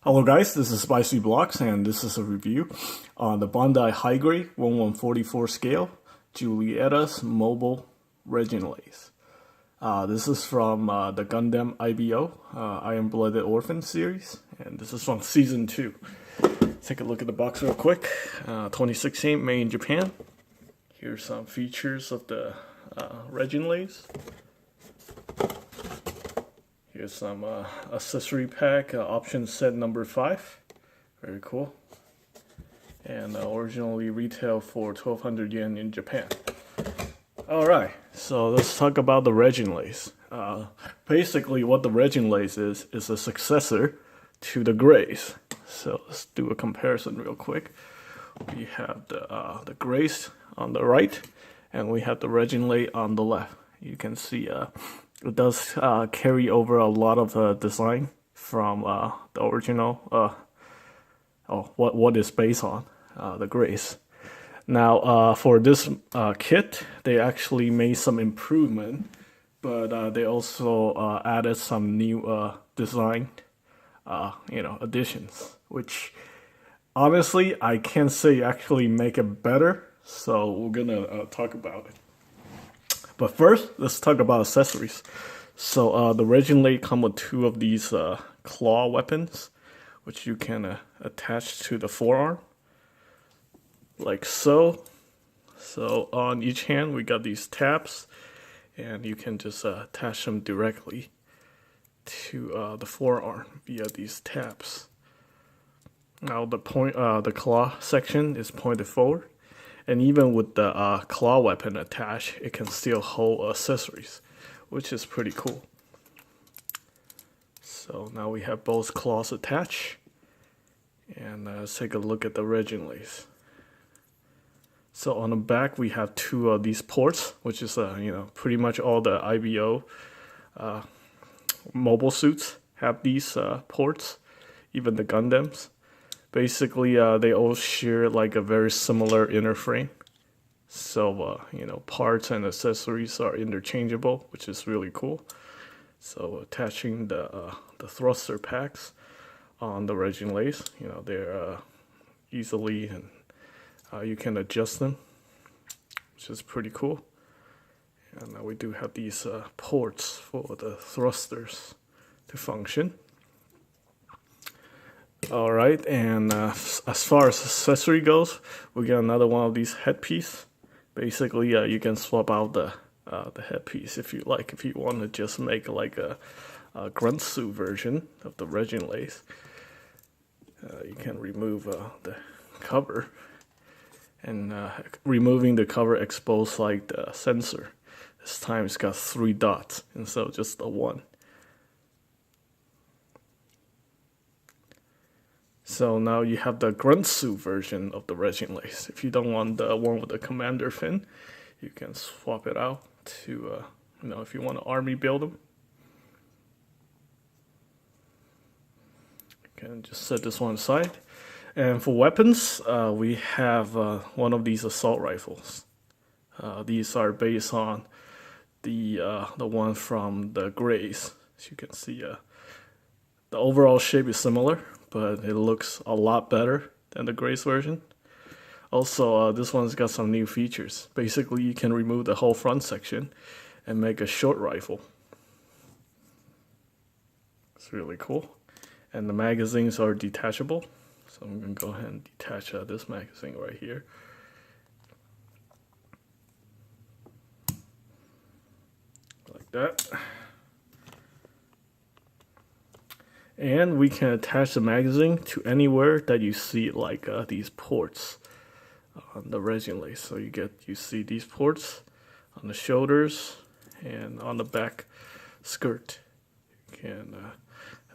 Hello guys, this is Spicy Blocks and this is a review on the Bandai High Grade 1144 scale Julieta's Mobile Reginlaze. This is from the Gundam IBO Iron Blooded Orphan series, and this is from Season 2. Take a look at the box real quick. 2016, made in Japan. Here's some features of the Reginlaze. Here's some accessory pack, option set number 5. Very cool. And originally retailed for 1200 yen in Japan. Alright, so let's talk about the Reginlaze. Basically what the Reginlaze is a successor to the Graze. So let's do a comparison real quick. We have the Graze on the right, and we have the Reginlaze on the left. You can see it does carry over a lot of design from the original, what is based on, the Grace. Now, for this kit, they actually made some improvement, but they also added some new design, additions, which honestly, I can't say actually make it better, so we're gonna talk about it. But first, let's talk about accessories. So the Reginlaze come with 2 of these claw weapons, which you can attach to the forearm, like so. So on each hand, we got these tabs, and you can just attach them directly to the forearm via these tabs. Now the claw section is pointed forward. And even with the claw weapon attached, it can still hold accessories, which is pretty cool. So now we have both claws attached. And let's take a look at the Reginlaze. So on the back, we have 2 of these ports, which is pretty much all the IBO mobile suits have these ports, even the Gundams. Basically, they all share like a very similar inner frame. So, parts and accessories are interchangeable, which is really cool. So, attaching the thruster packs on the Reginlaze, they're easily, and you can adjust them, which is pretty cool. And we do have these ports for the thrusters to function. Alright, and as far as accessory goes, we got another one of these headpiece. Basically, you can swap out the headpiece if you like. If you want to just make like a grunt suit version of the Reginlaze, you can remove the cover, and removing the cover exposed like the sensor. This time it's got 3 dots instead of just the 1. So now you have the grunt suit version of the Reginlaze. If you don't want the one with the commander fin, you can swap it out to, if you want to army build them. You can just set this one aside. And for weapons, we have one of these assault rifles. These are based on the one from the Graze. As you can see, the overall shape is similar, but it looks a lot better than the Grace version. Also, this one's got some new features. Basically, you can remove the whole front section and make a short rifle. It's really cool. And the magazines are detachable. So I'm going to go ahead and detach this magazine right here. Like that. And we can attach the magazine to anywhere that you see like these ports on the Reginlaze. So you see these ports on the shoulders and on the back skirt. You can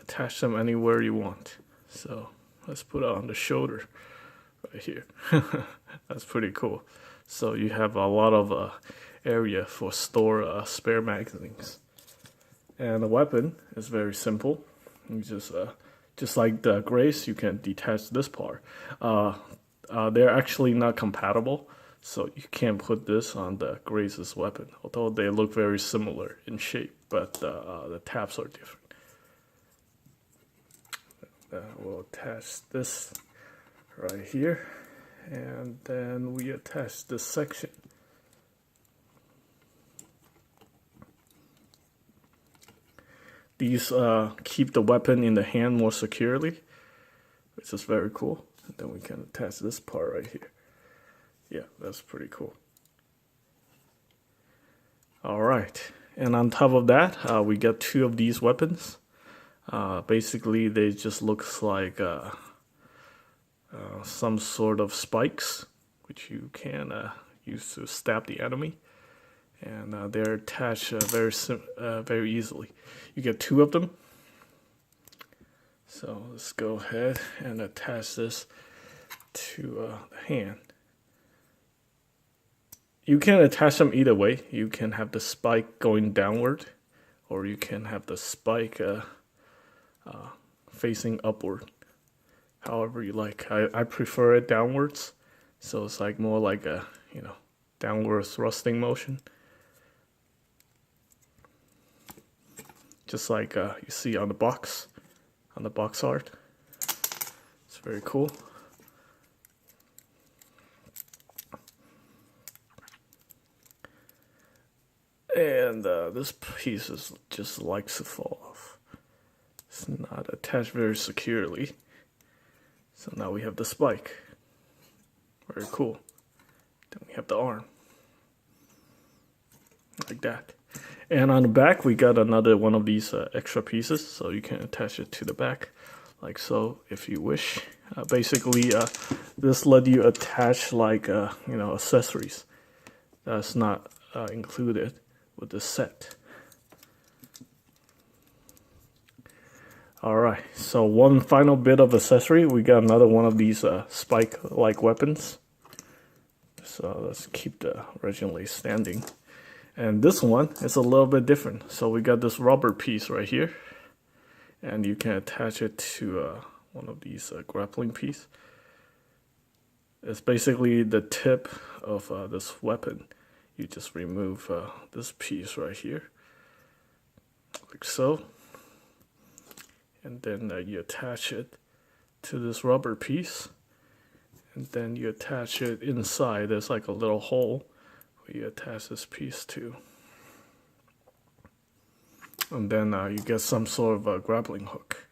attach them anywhere you want. So let's put it on the shoulder right here. That's pretty cool. So you have a lot of area for store spare magazines. And the weapon is very simple. You just like the Grace, you can detach this part. They're actually not compatible, so you can't put this on the Grace's weapon. Although they look very similar in shape, but the tabs are different. we'll attach this right here, and then we attach this section. These keep the weapon in the hand more securely, which is very cool. And then we can attach this part right here. Yeah, that's pretty cool. Alright, and on top of that, we got two of these weapons. Basically, they just looks like some sort of spikes, which you can use to stab the enemy. And they're attached very easily. You get two of them. So let's go ahead and attach this to the hand. You can attach them either way. You can have the spike going downward, or you can have the spike facing upward. However you like. I prefer it downwards, so it's like more like a downward thrusting motion. Just like you see on the box art. It's very cool. And this piece is just likes to fall off. It's not attached very securely. So now we have the spike. Very cool. Then we have the arm. Like that. And on the back, we got another one of these extra pieces, so you can attach it to the back, like so, if you wish. Basically, this let you attach like accessories that's not included with the set. All right, so one final bit of accessory. We got another one of these spike-like weapons. So let's keep the Reginlaze standing. And this one is a little bit different. So we got this rubber piece right here, and you can attach it to one of these grappling piece. It's basically the tip of this weapon. You just remove this piece right here, like so, and then you attach it to this rubber piece, and then you attach it inside. There's like a little hole where you attach this piece to, and then you get some sort of a grappling hook.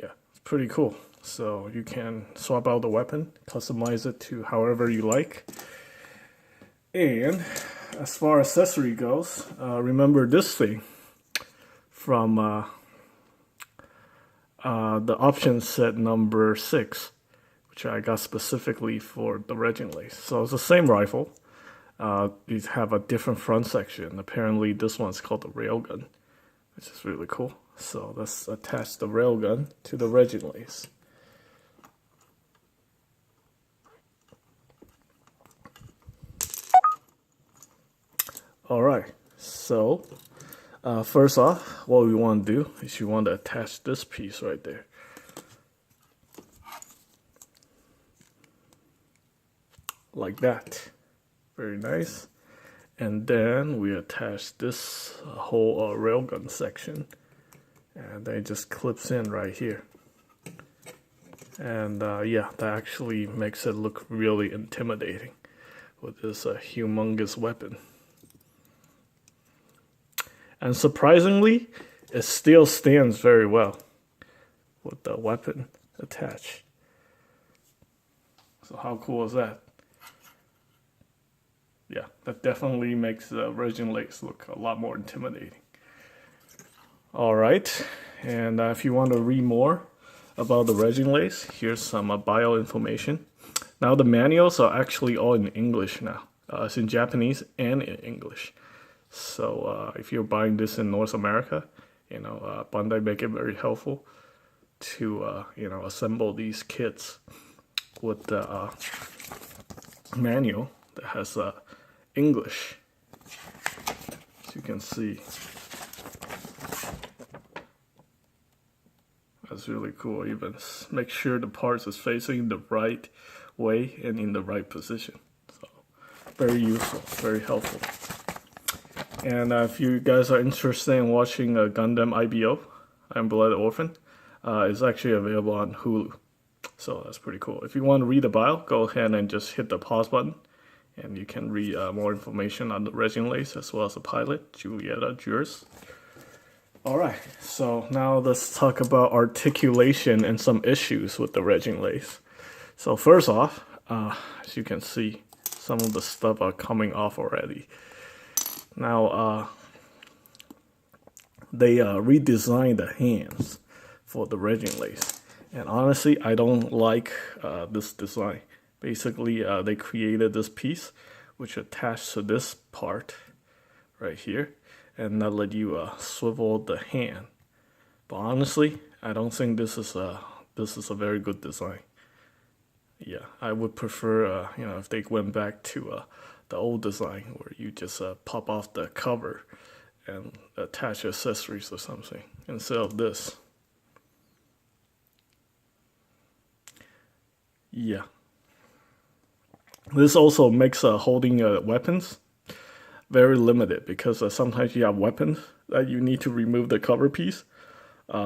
Yeah, it's pretty cool. So you can swap out the weapon, customize it to however you like. And as far as accessory goes, remember this thing from the option set number 6, which I got specifically for the Reginlaze. So it's the same rifle. These have a different front section. Apparently this one's called the railgun, which is really cool. So let's attach the railgun to the Reginlaze. Alright, so first off, what we want to do is you want to attach this piece right there. Like that. Very nice. And then we attach this whole railgun section, and then it just clips in right here. And yeah, that actually makes it look really intimidating with this humongous weapon. And surprisingly, it still stands very well with the weapon attached. So how cool is that? Yeah, that definitely makes the Reginlaze look a lot more intimidating. Alright, and if you want to read more about the Reginlaze, here's some bio information. Now the manuals are actually all in English now. It's in Japanese and in English. So if you're buying this in North America, Bandai make it very helpful to assemble these kits with the manual that has English. As you can see, that's really cool. Even make sure the parts is facing the right way and in the right position. So very useful, very helpful. And if you guys are interested in watching Gundam IBO, I'm Blood Orphan, is actually available on Hulu. So that's pretty cool. If you want to read the bio, go ahead and just hit the pause button. And you can read more information on the Reginlaze as well as the pilot, Julieta, Juris. Alright, so now let's talk about articulation and some issues with the Reginlaze. So first off, as you can see, some of the stuff are coming off already. Now, they redesigned the hands for the Reginlaze. And honestly, I don't like this design. Basically, they created this piece, which attached to this part right here, and that let you swivel the hand. But honestly, I don't think this is a very good design. Yeah, I would prefer, if they went back to the old design where you just pop off the cover and attach accessories or something instead of this. Yeah. This also makes holding weapons very limited because sometimes you have weapons that you need to remove the cover piece.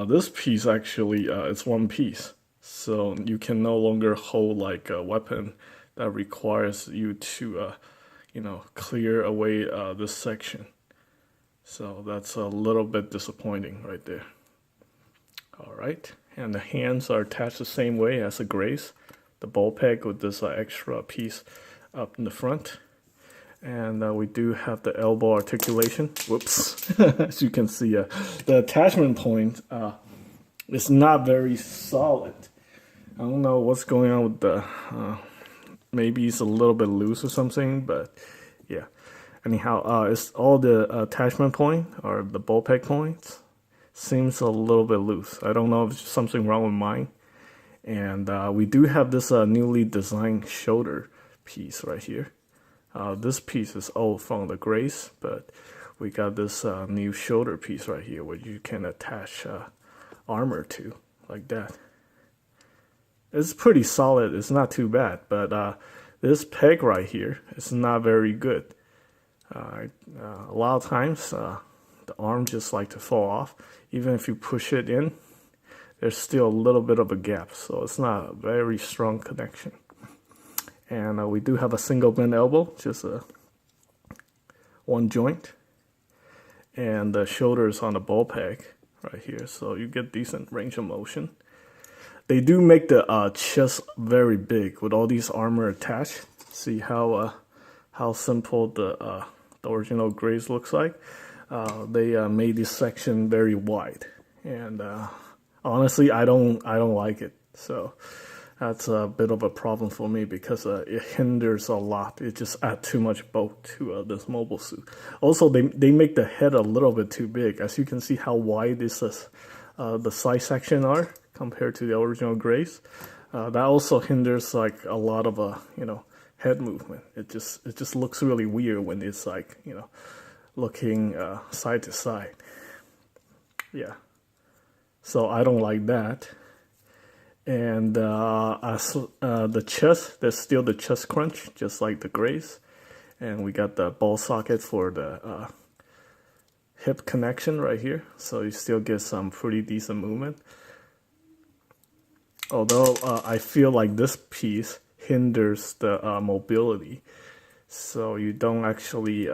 This piece actually it's one piece, so you can no longer hold like a weapon that requires you to clear away this section. So that's a little bit disappointing right there. All right, and the hands are attached the same way as the grace. The ball peg with this extra piece up in the front. And we do have the elbow articulation. Whoops. As you can see, the attachment point is not very solid. I don't know what's going on with the... maybe it's a little bit loose or something, but yeah. Anyhow, it's all the attachment point, or the ball peg points, seems a little bit loose. I don't know if there's something wrong with mine. And we do have this newly designed shoulder piece right here. This piece is old from the Grace, but we got this new shoulder piece right here where you can attach armor to, like that. It's pretty solid, it's not too bad, but this peg right here is not very good. A lot of times the arm just like to fall off. Even if you push it in, there's still a little bit of a gap, so it's not a very strong connection. And we do have a single bend elbow, just one joint. And the shoulders on the ball peg right here, so you get decent range of motion. They do make the chest very big with all these armor attached. See how simple the original Grace looks like? They made this section very wide, and honestly, I don't like it. So that's a bit of a problem for me because it hinders a lot. It just adds too much bulk to this mobile suit. Also, they make the head a little bit too big. As you can see how wide this the side section are compared to the original Grace. That also hinders like a lot of head movement. It just looks really weird when it's like looking side to side. Yeah. So I don't like that. And the chest, there's still the chest crunch, just like the Grace. And we got the ball socket for the hip connection right here. So you still get some pretty decent movement. Although I feel like this piece hinders the mobility. So you don't actually,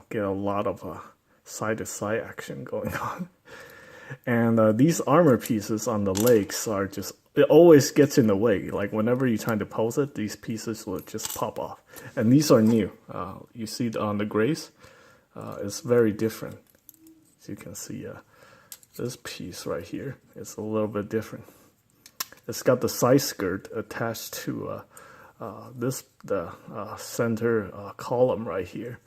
get a lot of side-to-side action going on. And these armor pieces on the legs are just, it always gets in the way. Like whenever you're trying to pose it, these pieces will just pop off. And these are new. You see on the Grace, it's very different. As you can see, this piece right here is a little bit different. It's got the side skirt attached to the center column right here,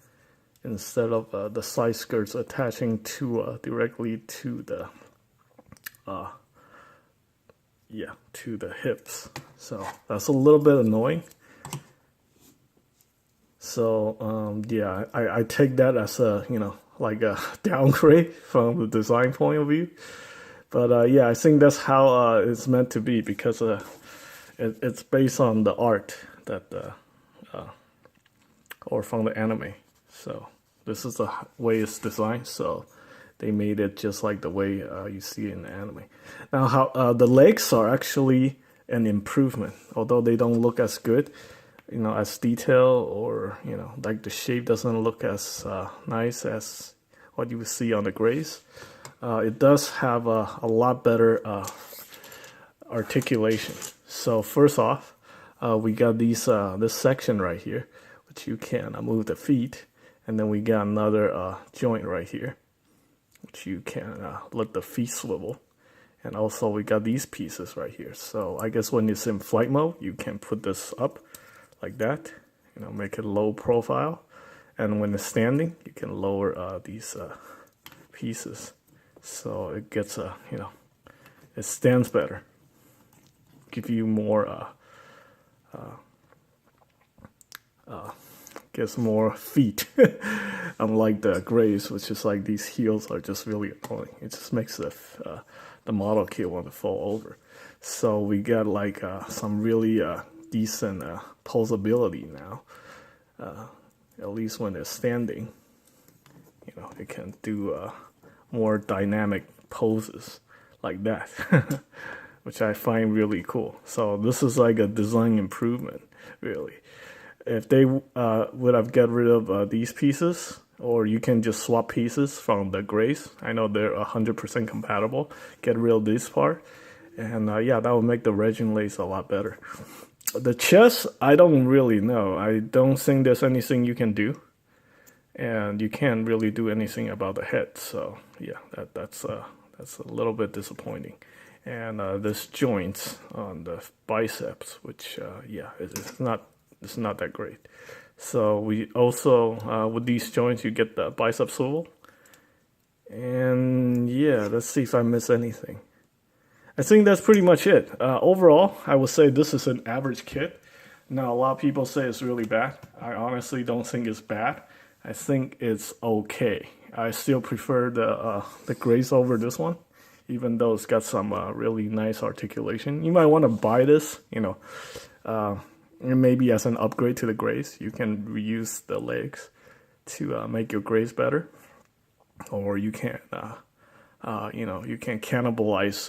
instead of the side skirts attaching to directly to the to the hips. So that's a little bit annoying. So yeah, I take that as a like a downgrade from the design point of view. But yeah, I think that's how it's meant to be, because it's based on the art that or from the anime. So this is the way it's designed. So they made it just like the way you see it in the anime. Now, how the legs are actually an improvement, although they don't look as good, as detailed, or like the shape doesn't look as nice as what you would see on the grays. It does have a lot better articulation. So first off, we got this section right here, which you can move the feet, and then we got another joint right here, which you can let the feet swivel. And also we got these pieces right here. So I guess when it's in flight mode, you can put this up like that, make it low profile. And when it's standing, you can lower these pieces. So it gets it stands better. Give you more, gets more feet. Unlike the grays, which is like these heels are just really annoying. It just makes the model kit want to fall over. So we got like some really decent posability now. At least when it's standing, it can do more dynamic poses like that, which I find really cool. So this is like a design improvement, really. If they would have got rid of these pieces, or you can just swap pieces from the grays. I know they're 100% compatible. Get rid of this part, and yeah, that would make the Reginlaze a lot better. The chest, I don't really know. I don't think there's anything you can do, and you can't really do anything about the head. So yeah, that's a little bit disappointing. And this joint on the biceps, which yeah, it's not that great. So we also, with these joints, you get the bicep swivel. And yeah, let's see if I miss anything. I think that's pretty much it. Overall, I would say this is an average kit. Now, a lot of people say it's really bad. I honestly don't think it's bad. I think it's okay. I still prefer the grays over this one, even though it's got some really nice articulation. You might want to buy this, maybe as an upgrade to the grays. You can reuse the legs to make your grays better, or you can, you can cannibalize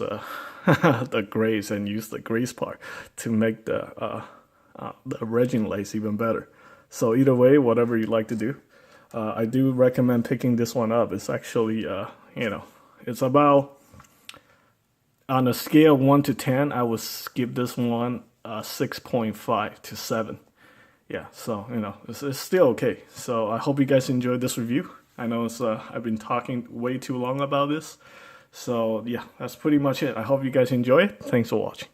the grays and use the grays part to make the Reginlaze even better. So either way, whatever you like to do, I do recommend picking this one up. It's actually, it's about, on a scale of 1 to 10, I would give this one 6.5 to 7. Yeah, so it's still okay. So I hope you guys enjoyed this review. I know I've been talking way too long about this. So yeah, that's pretty much it. I hope you guys enjoy it. Thanks for watching.